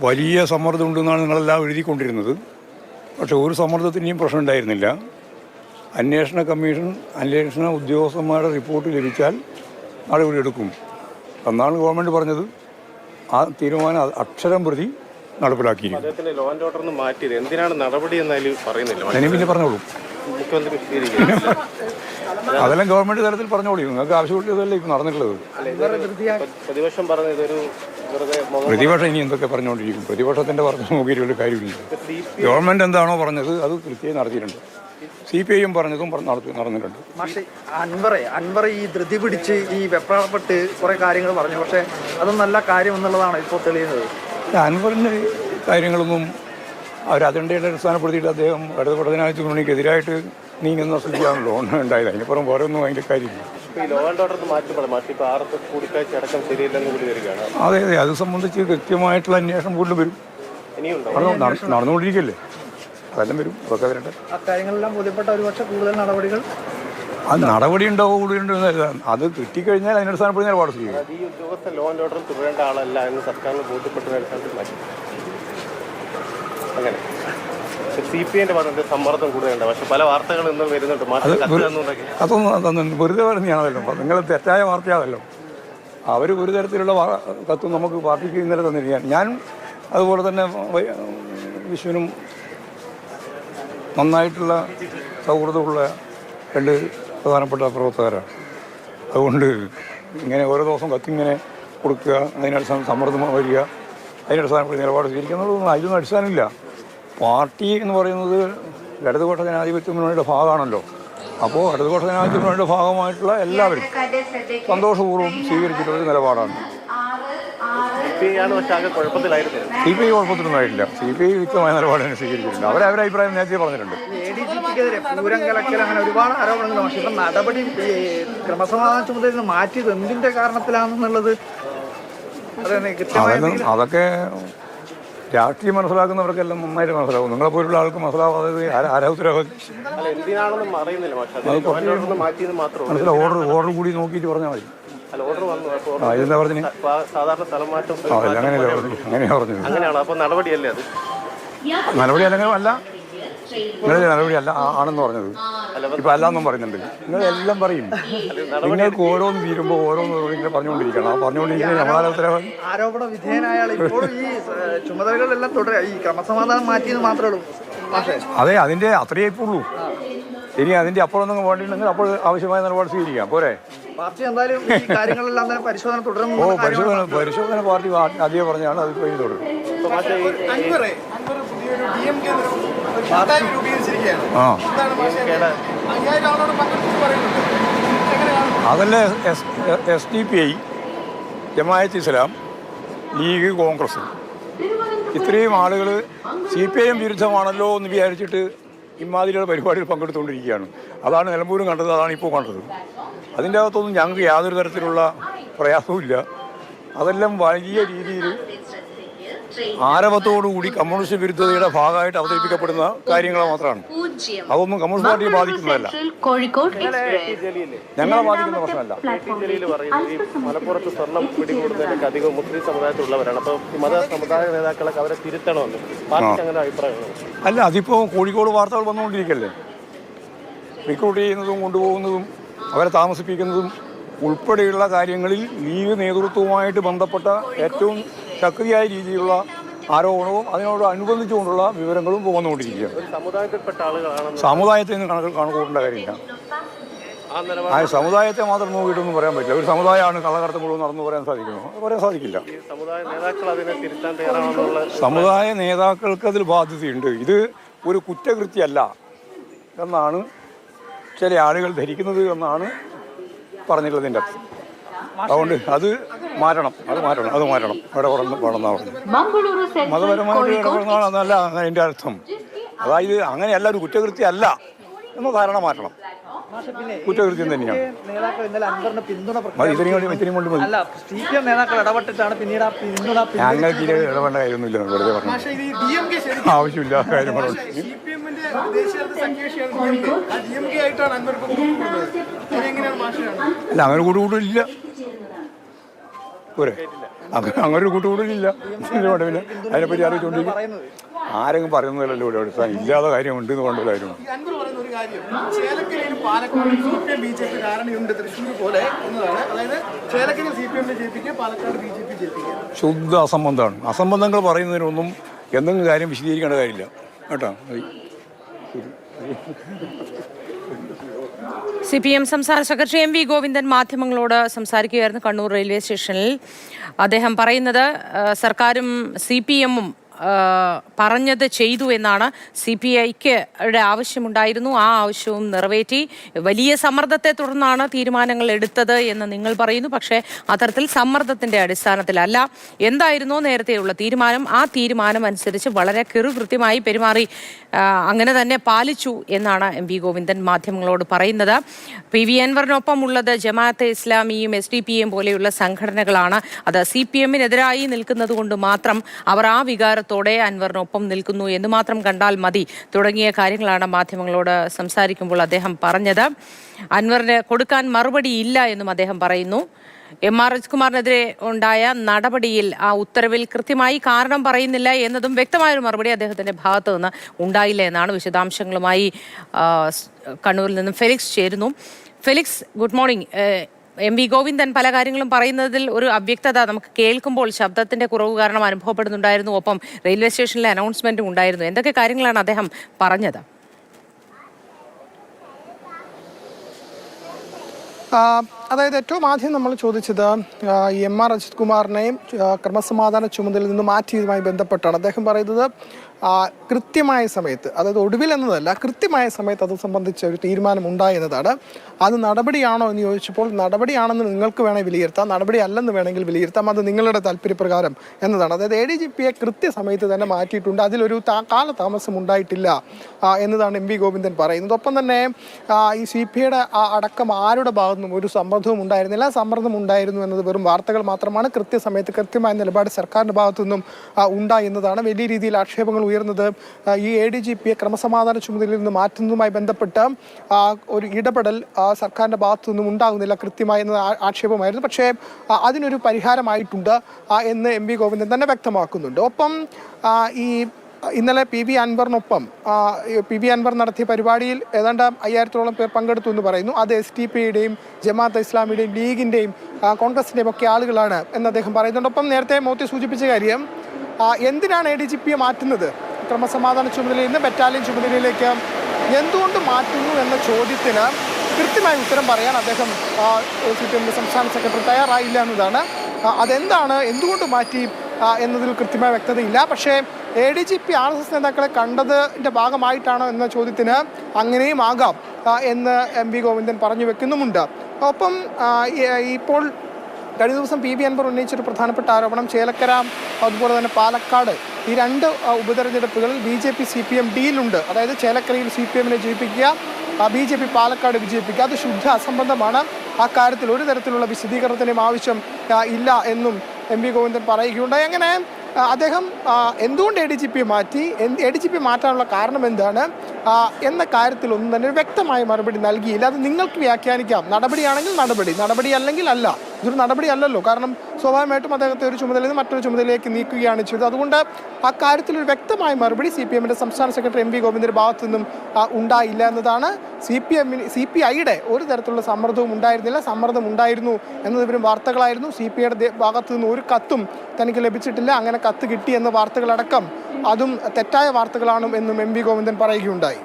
വലിയ സമ്മർദ്ദമുണ്ടെന്നാണ് നിങ്ങളെല്ലാം എഴുതിക്കൊണ്ടിരുന്നത്. പക്ഷേ ഒരു സമ്മർദ്ദത്തിൻ്റെയും പ്രശ്നം ഉണ്ടായിരുന്നില്ല. അന്വേഷണ കമ്മീഷൻ അന്വേഷണ ഉദ്യോഗസ്ഥന്മാരുടെ റിപ്പോർട്ട് ലഭിച്ചാൽ നടപടിയെടുക്കും എന്നാണ് ഗവൺമെൻറ് പറഞ്ഞത്. ആ തീരുമാനം അക്ഷരം പ്രതി നടപ്പിലാക്കിയിരിക്കും. അതിനെ പിന്നെ പറഞ്ഞോളൂ. അതെല്ലാം ഗവൺമെൻറ് തലത്തിൽ പറഞ്ഞോളൂ. നിങ്ങൾക്ക് ആവശ്യമുള്ളതല്ലേ ഇപ്പം നടന്നിട്ടുള്ളത്. പ്രതിപക്ഷം ഇനി എന്തൊക്കെ പറഞ്ഞുകൊണ്ടിരിക്കും? പ്രതിപക്ഷത്തിൻ്റെ പറഞ്ഞു നോക്കിയിട്ട് കാര്യമില്ല. ഗവൺമെൻറ് എന്താണോ പറഞ്ഞത് അത് കൃത്യമായി നടത്തിയിട്ടുണ്ട്. CPIM പറഞ്ഞതും നടന്നിട്ടുണ്ട്. പക്ഷേ അൻവർ ഈ ധൃതി പിടിച്ച് ഈ വെപ്രാളപ്പെട്ട് കുറേ കാര്യങ്ങൾ പറഞ്ഞു. പക്ഷേ അതും നല്ല കാര്യം എന്നുള്ളതാണ് ഇപ്പോൾ തെളിയുന്നത്. അൻവറിൻ്റെ കാര്യങ്ങളൊന്നും അവർ അജണ്ടയുടെ അടിസ്ഥാനപ്പെടുത്തിയിട്ട് അദ്ദേഹം ഇടതുപക്ഷ മുന്നണിക്കെതിരായിട്ട് നീങ്ങുന്ന സ്ഥിതിയാണല്ലോ ഉണ്ടായത്. അതിനപ്പുറം വേറെ ഒന്നും അതിൻ്റെ കാര്യമില്ല. അതെ അതെ, അത് സംബന്ധിച്ച് കൃത്യമായിട്ടുള്ള അന്വേഷണം വീണ്ടും വരും. നടന്നുകൊണ്ടിരിക്കല്ലേ, അതെല്ലാം വരും. അതൊക്കെ വരട്ടെ. അക്കാര്യങ്ങളെല്ലാം ബോധ്യപ്പെട്ട ഒരുപക്ഷെ കൂടുതൽ നടപടികൾ അത് നടപടി ഉണ്ടാവും കൂടുതലുണ്ടെന്നല്ല. അത് കിട്ടിക്കഴിഞ്ഞാൽ അതിനടിസ്ഥാനപ്പെടുന്ന നിലപാട് ചെയ്യും. സമ്മർദ്ദം കൂടുതലുണ്ട്. പക്ഷെ പല വാർത്തകളും ഇന്നും വരുന്നുണ്ട്. അതൊന്നും വെറുതെ പറഞ്ഞാണല്ലോ. നിങ്ങൾ തെറ്റായ വാർത്തയാണല്ലോ. അവർ ഒരു തരത്തിലുള്ള കത്തും നമുക്ക് പാർട്ടിക്ക് ഇന്നലെ തന്നിരിക്കുകയാണ്. ഞാൻ അതുപോലെ തന്നെ വിശ്വനും നന്നായിട്ടുള്ള സൗഹൃദമുള്ള രണ്ട് പ്രധാനപ്പെട്ട പ്രവർത്തകരാണ്. അതുകൊണ്ട് ഇങ്ങനെ ഓരോ ദിവസം കത്തിങ്ങനെ കൊടുക്കുക, അതിനടിസ്ഥാനം സമ്മർദ്ദം വരിക, അതിനടിസ്ഥാനപ്പെടുന്ന നിലപാട് സ്വീകരിക്കുക എന്നുള്ളതൊന്നും അതിലൊന്നും അടിസ്ഥാനമില്ല. പാർട്ടി എന്ന് പറയുന്നത് ഇടതുപക്ഷ ജനാധിപത്യ മുന്നണിയുടെ ഭാഗമാണല്ലോ. അപ്പോൾ ഇടതുപക്ഷ ജനാധിപത്യ മുന്നണിയുടെ ഭാഗമായിട്ടുള്ള എല്ലാവരും സന്തോഷപൂർവ്വം സ്വീകരിച്ചിട്ടുള്ള നിലപാടാണ്. CPI കുഴപ്പത്തിലൊന്നുമായിട്ടില്ല. CPI വ്യക്തമായ നിലപാട് തന്നെ സ്വീകരിച്ചിട്ടുണ്ട്. അവരെ അഭിപ്രായം നേരത്തെ പറഞ്ഞിട്ടുണ്ട്. പൂരം കലക്കൽ അങ്ങനെ ഒരുപാട് ആരോപണങ്ങൾ. പക്ഷേ ഇപ്പം നടപടി ക്രമസമാധാന ചുമതലയിൽ നിന്ന് മാറ്റിയത് എന്തിൻ്റെ കാരണത്തിലാണെന്നുള്ളത് അതൊക്കെ രാഷ്ട്രീയം മനസ്സിലാക്കുന്നവർക്കെല്ലാം നന്നായിട്ട് മനസ്സിലാവും. നിങ്ങളെപ്പോലുള്ള ആൾക്ക് മനസ്സിലാവാതെ ആരാധന ഓർഡർ കൂടി നോക്കിയിട്ട് പറഞ്ഞാൽ മതി. ഇതെന്താ പറഞ്ഞു? അങ്ങനെയാ പറഞ്ഞത്. നടപടി അല്ലെങ്കിൽ അല്ല, നിങ്ങളുടെ നടപടി അല്ല ആണെന്ന് പറഞ്ഞത്. ഇപ്പം അല്ലാന്നും പറയുന്നുണ്ട്. നിങ്ങളെല്ലാം പറയും. നിങ്ങൾക്ക് ഓരോന്ന് തീരുമ്പോൾ ഓരോന്ന് പറഞ്ഞുകൊണ്ടിരിക്കണം. ആ പറഞ്ഞുകൊണ്ടിരിക്കുന്നത് നമ്മളാൽ ഉത്തരവാദം. ആരോപണ വിധേയനായ ഇപ്പോഴും ഈ ചുമതലകളെല്ലാം തുടരുക. ഈ ക്രമസമാധാനം മാറ്റിയത് മാത്രമേ ഉള്ളൂ. അതെ, അതിൻ്റെ അത്രയേ ഇപ്പോൾ ഉള്ളൂ. ഇനി അതിൻ്റെ അപ്പുറം ഒന്നും വേണ്ടിയിട്ടുണ്ടെങ്കിൽ അപ്പോൾ ആവശ്യമായ നിലപാട് സ്വീകരിക്കാം. പോരെ? പാർട്ടി എന്തായാലും ഈ കാര്യങ്ങളെല്ലാം പരിശോധന തുടരും. പരിശോധന പാർട്ടി ആദ്യം പറഞ്ഞാണ് അത് കഴിഞ്ഞ് തുടരും. അതല്ലേ SDPI, ജമാഅത്ത് ഇസ്ലാം, ലീഗ്, കോൺഗ്രസ് ഇത്രയും ആളുകൾ CPIM വിരുദ്ധമാണല്ലോ എന്ന് വിചാരിച്ചിട്ട് ഇമാതിരിയുള്ള പരിപാടിയിൽ പങ്കെടുത്തുകൊണ്ടിരിക്കുകയാണ്. അതാണ് നിലമ്പൂരും കണ്ടത്, അതാണ് ഇപ്പോൾ കണ്ടത്. അതിൻ്റെ അകത്തൊന്നും ഞങ്ങൾക്ക് യാതൊരു തരത്തിലുള്ള പ്രയാസവും. അതെല്ലാം വലിയ രീതിയിൽ ആരവത്തോടുകൂടി കമ്മ്യൂണിസ്റ്റ് വിരുദ്ധതയുടെ ഭാഗമായിട്ട് അവതരിപ്പിക്കപ്പെടുന്ന കാര്യങ്ങൾ മാത്രമാണ്. അതൊന്നും കമ്മ്യൂണിസ്റ്റ് പാർട്ടിയെ ബാധിക്കുന്നതല്ല, ഞങ്ങളെ ബാധിക്കുന്ന പ്രശ്നമല്ല. മലപ്പുറത്ത് സ്വർണം പിടികൂടുന്നതിനൊക്കെ അധികം മുസ്ലിം സമുദായത്തിലുള്ളവരാണ്. അപ്പോൾ മത സമുദായ നേതാക്കളൊക്കെ അവരെ തിരുത്തണമെന്ന് പാർട്ടിക്ക് അങ്ങനെ അഭിപ്രായമാണ്. അല്ല, അതിപ്പോൾ കോഴിക്കോട് വാർത്തകൾ വന്നുകൊണ്ടിരിക്കല്ലേ. റിക്രൂട്ട് ചെയ്യുന്നതും കൊണ്ടുപോകുന്നതും അവരെ താമസിപ്പിക്കുന്നതും ഉൾപ്പെടെയുള്ള കാര്യങ്ങളിൽ ലീഗ് നേതൃത്വവുമായിട്ട് ബന്ധപ്പെട്ട ഏറ്റവും ശക്തിയായ രീതിയിലുള്ള ആരോപണവും അതിനോട് അനുബന്ധിച്ചുകൊണ്ടുള്ള വിവരങ്ങളും വന്നുകൊണ്ടിരിക്കുകയാണ്. സമുദായത്തിൽ നിന്ന് കണക്കൂട്ടേണ്ട കാര്യമില്ല. ആ സമുദായത്തെ മാത്രം നോക്കിയിട്ടൊന്നും പറയാൻ പറ്റില്ല. ഒരു സമുദായമാണ് കള്ളക്കടത്ത് മുഴുവൻ നടന്നു പറയാൻ സാധിക്കുമോ? അത് പറയാൻ സാധിക്കില്ല. സമുദായ നേതാക്കൾക്ക് അതിൽ ബാധ്യതയുണ്ട്. ഇത് ഒരു കുറ്റകൃത്യമല്ല എന്നാണ് ചില ആളുകൾ ധരിക്കുന്നത് എന്നാണ് പറഞ്ഞിട്ടുള്ളതിൻ്റെ അർത്ഥം. അതുകൊണ്ട് അത് മാറ്റണം. ഇവിടെ വളർന്നാ പറഞ്ഞു മതപരമായിട്ട് ഇടപെടുന്നതാണെന്നല്ല അതിൻ്റെ അർത്ഥം. അതായത് അങ്ങനെയല്ല, ഒരു കുറ്റകൃത്യമല്ല എന്ന ധാരണ മാറ്റണം. കുറ്റകൃത്യം തന്നെയാണ്. ഞങ്ങൾക്ക് ഇടപെടേണ്ട കാര്യമൊന്നുമില്ല. വെറുതെ പറഞ്ഞു, ആവശ്യമില്ല കാര്യം പറഞ്ഞു. അല്ല, അങ്ങനെ കൂട്ടുകൂട്ടില്ല. പോരെ? അങ്ങനെ ഒരു കൂട്ടുകൂടലില്ല. പിന്നെ അതിനെപ്പറ്റി ആലോചിച്ചുകൊണ്ടിരിക്കും. ആരെങ്കിലും പറയുന്നതല്ലോ ഇവിടെ ഇല്ലാതെ കാര്യമുണ്ട് എന്ന് കൊണ്ടുള്ള കാര്യമാണ്. ശുദ്ധ അസംബന്ധമാണ്. അസംബന്ധങ്ങൾ പറയുന്നതിനൊന്നും എന്തെങ്കിലും കാര്യം വിശദീകരിക്കേണ്ട കാര്യമില്ല കേട്ടോ. CPM സംസ്ഥാന സെക്രട്ടറി MV ഗോവിന്ദൻ മാധ്യമങ്ങളോട് സംസാരിക്കുകയായിരുന്നു കണ്ണൂർ റെയിൽവേ സ്റ്റേഷനിൽ. അദ്ദേഹം പറയുന്നത് സർക്കാരും CPM-ഉം പറഞ്ഞത് ചെയ്തു എന്നാണ്. CPIക്ക് ആവശ്യമുണ്ടായിരുന്നു, ആ ആവശ്യവും നിറവേറ്റി. വലിയ സമ്മർദ്ദത്തെ തുടർന്നാണ് തീരുമാനങ്ങൾ എടുത്തത് എന്ന് നിങ്ങൾ പറയുന്നു. പക്ഷേ അത്തരത്തിൽ സമ്മർദ്ദത്തിന്റെ അടിസ്ഥാനത്തിലല്ല. എന്തായിരുന്നോ നേരത്തെയുള്ള തീരുമാനം, ആ തീരുമാനം അനുസരിച്ച് വളരെ കൃത്യമായി പെരുമാറി, അങ്ങനെ തന്നെ പാലിച്ചു എന്നാണ് MV ഗോവിന്ദൻ മാധ്യമങ്ങളോട് പറയുന്നത്. PV അൻവറിനൊപ്പം ഉള്ളത് ജമാഅത്തെ ഇസ്ലാമിയും SDPM പോലെയുള്ള സംഘടനകളാണ്. അത് CPM-നെതിരായി നിൽക്കുന്നത് കൊണ്ട് മാത്രം അവർ ആ വികാരത്തോടെ അൻവറിനൊപ്പം നിൽക്കുന്നു എന്ന് മാത്രം കണ്ടാൽ മതി തുടങ്ങിയ കാര്യങ്ങളാണ് മാധ്യമങ്ങളോട് സംസാരിക്കുമ്പോൾ അദ്ദേഹം പറഞ്ഞത്. അൻവറിന് കൊടുക്കാൻ മറുപടി ഇല്ല എന്നും അദ്ദേഹം പറയുന്നു. MR അജിത്കുമാറിനെതിരെ ഉണ്ടായ നടപടിയിൽ ആ ഉത്തരവിൽ കൃത്യമായി കാരണം പറയുന്നില്ല എന്നതും വ്യക്തമായൊരു മറുപടി അദ്ദേഹത്തിന്റെ ഭാഗത്തു നിന്ന് ഉണ്ടായില്ല എന്നാണ്. വിശദാംശങ്ങളുമായി കണ്ണൂരിൽ നിന്നും ഫെലിക്സ് ചേരുന്നു. Felix, good morning. MV Govindan പല കാര്യങ്ങളും പറയുന്നതിൽ ഒരു അവ്യക്തത നമുക്ക് കേൾക്കുമ്പോൾ ശബ്ദത്തിന്റെ കുറവ് കാരണം അനുഭവപ്പെടുന്നുണ്ടായിരുന്നു. ഒപ്പം റെയിൽവേ സ്റ്റേഷനിലെ അനൗൺസ്മെന്റും ഉണ്ടായിരുന്നു. എന്തൊക്കെ കാര്യങ്ങളാണ് അദ്ദേഹം പറഞ്ഞത്? അതായത് ഏറ്റവും ആദ്യം നമ്മൾ ചോദിച്ചത് MR അജിത്കുമാറിനെയും ക്രമസമാധാന ചുമതലയിൽ നിന്ന് മാറ്റിയതുമായി ബന്ധപ്പെട്ടാണ്. അദ്ദേഹം പറയുന്നത് കൃത്യമായ സമയത്ത്, അതായത് ഒടുവിൽ എന്നതല്ല, കൃത്യമായ സമയത്ത് അത് സംബന്ധിച്ച ഒരു തീരുമാനം ഉണ്ടായി എന്നതാണ്. അത് നടപടിയാണോ എന്ന് ചോദിച്ചപ്പോൾ നടപടിയാണെന്ന് നിങ്ങൾക്ക് വേണമെങ്കിൽ വിലയിരുത്താം, നടപടി അല്ലെന്ന് വേണമെങ്കിൽ വിലയിരുത്താം, അത് നിങ്ങളുടെ താല്പര്യപ്രകാരം എന്നതാണ്. അതായത് ADGPയെ കൃത്യസമയത്ത് തന്നെ മാറ്റിയിട്ടുണ്ട്, അതിലൊരു കാലതാമസം ഉണ്ടായിട്ടില്ല എന്നതാണ് MV ഗോവിന്ദൻ പറയുന്നത്. ഒപ്പം തന്നെ ഈ CPIയുടെ അടക്കം ആരുടെ ഭാഗത്തുനിന്നും ഒരു സമ്മർദ്ദവും ഉണ്ടായിരുന്നില്ല. സമ്മർദ്ദം ഉണ്ടായിരുന്നു എന്നത് വെറും വാർത്തകൾ മാത്രമാണ്. കൃത്യസമയത്ത് കൃത്യമായ നിലപാട് സർക്കാരിൻ്റെ ഭാഗത്തു നിന്നും ഉണ്ടായി എന്നതാണ്. വലിയ രീതിയിൽ ആക്ഷേപങ്ങൾ ഉയർന്നത് ഈ ADGPയെ ക്രമസമാധാന ചുമതലയിൽ നിന്ന് മാറ്റുന്നതുമായി ബന്ധപ്പെട്ട് ഒരു ഇടപെടൽ സർക്കാരിൻ്റെ ഭാഗത്തു നിന്നും ഉണ്ടാകുന്നില്ല കൃത്യമായി എന്ന ആക്ഷേപമായിരുന്നു. പക്ഷേ അതിനൊരു പരിഹാരമായിട്ടുണ്ട് എന്ന് MV ഗോവിന്ദൻ തന്നെ വ്യക്തമാക്കുന്നുണ്ട്. ഒപ്പം ഈ ഇന്നലെ PV അൻവറിനൊപ്പം PV അൻവർ നടത്തിയ പരിപാടിയിൽ ഏതാണ്ട് 5000-ഓളം പേർ പങ്കെടുത്തു എന്ന് പറയുന്നു. അത് SDPയുടെയും ജമാഅത്തെ ഇസ്ലാമിയുടെയും ലീഗിൻ്റെയും കോൺഗ്രസിൻ്റെയും ഒക്കെ ആളുകളാണ് എന്ന് അദ്ദേഹം പറയുന്നുണ്ട്. ഒപ്പം നേരത്തെ മോത്തി സൂചിപ്പിച്ച കാര്യം, എന്തിനാണ് ADGPയെ മാറ്റുന്നത്? ക്രമസമാധാന ചുമതലയിൽ നിന്ന് ബറ്റാലിയൻ ചുമതലയിലേക്ക് എന്തുകൊണ്ട് മാറ്റുന്നു എന്ന ചോദ്യത്തിന് കൃത്യമായ ഉത്തരം പറയാൻ അദ്ദേഹം CPM സംസ്ഥാന സെക്രട്ടറി തയ്യാറായില്ല എന്നതാണ്. അതെന്താണ്, എന്തുകൊണ്ട് മാറ്റി എന്നതിൽ കൃത്യമായ വ്യക്തതയില്ല. പക്ഷേ ADGP RSS നേതാക്കളെ കണ്ടതിൻ്റെ ഭാഗമായിട്ടാണോ എന്ന ചോദ്യത്തിന് അങ്ങനെയും ആകാം എന്ന് MV ഗോവിന്ദൻ പറഞ്ഞു വെക്കുന്നുമുണ്ട്. ഒപ്പം ഇപ്പോൾ കഴിഞ്ഞ ദിവസം PV അൻവർ ഉന്നയിച്ചൊരു പ്രധാനപ്പെട്ട ആരോപണം, ചേലക്കര അതുപോലെ തന്നെ പാലക്കാട് ഈ രണ്ട് ഉപതെരഞ്ഞെടുപ്പുകളിൽ BJP CPM ഡീലുണ്ട്. അതായത് ചേലക്കരയിൽ CPM-നെ ജയിപ്പിക്കുക, BJP പാലക്കാട് വിജയിപ്പിക്കുക. അത് ശുദ്ധ അസംബന്ധമാണ്. ആ കാര്യത്തിൽ ഒരു തരത്തിലുള്ള വിശദീകരണത്തിനും ആവശ്യം ഇല്ല എന്നും MV ഗോവിന്ദൻ പറയുകയുണ്ടായി. അങ്ങനെ അദ്ദേഹം എന്തുകൊണ്ട് ADGPയെ മാറ്റി, ADGP മാറ്റാനുള്ള കാരണം എന്താണ് എന്ന കാര്യത്തിലൊന്നും തന്നെ വ്യക്തമായ മറുപടി നൽകിയില്ല. അത് നിങ്ങൾക്ക് വ്യാഖ്യാനിക്കാം. നടപടിയാണെങ്കിൽ നടപടി, നടപടി അല്ലെങ്കിൽ അല്ല. ഇതൊരു നടപടി അല്ലല്ലോ. കാരണം സ്വാഭാവികമായിട്ടും അദ്ദേഹത്തെ ഒരു ചുമതലയിൽ നിന്ന് മറ്റൊരു ചുമതലയിലേക്ക് നീക്കുകയാണ് ചെയ്തത്. അതുകൊണ്ട് ആ കാര്യത്തിൽ ഒരു വ്യക്തമായ മറുപടി CPM-ന്റെ സംസ്ഥാന സെക്രട്ടറി MV ഗോവിന്ദന്റെ ഭാഗത്തു നിന്നും ഉണ്ടായില്ല എന്നതാണ്. CPIയുടെ ഒരു തരത്തിലുള്ള സമ്മർദ്ദവും ഉണ്ടായിരുന്നില്ല. സമ്മർദ്ദം ഉണ്ടായിരുന്നു എന്നത് ഇവരും വാർത്തകളായിരുന്നു. CPIയുടെ ഭാഗത്തു നിന്ന് ഒരു കത്തും തനിക്ക് ലഭിച്ചിട്ടില്ല. അങ്ങനെ കത്ത് കിട്ടി എന്ന വാർത്തകളടക്കം അതും തെറ്റായ വാർത്തകളാണ് എന്നും MV ഗോവിന്ദൻ പറയുകയുണ്ടായി.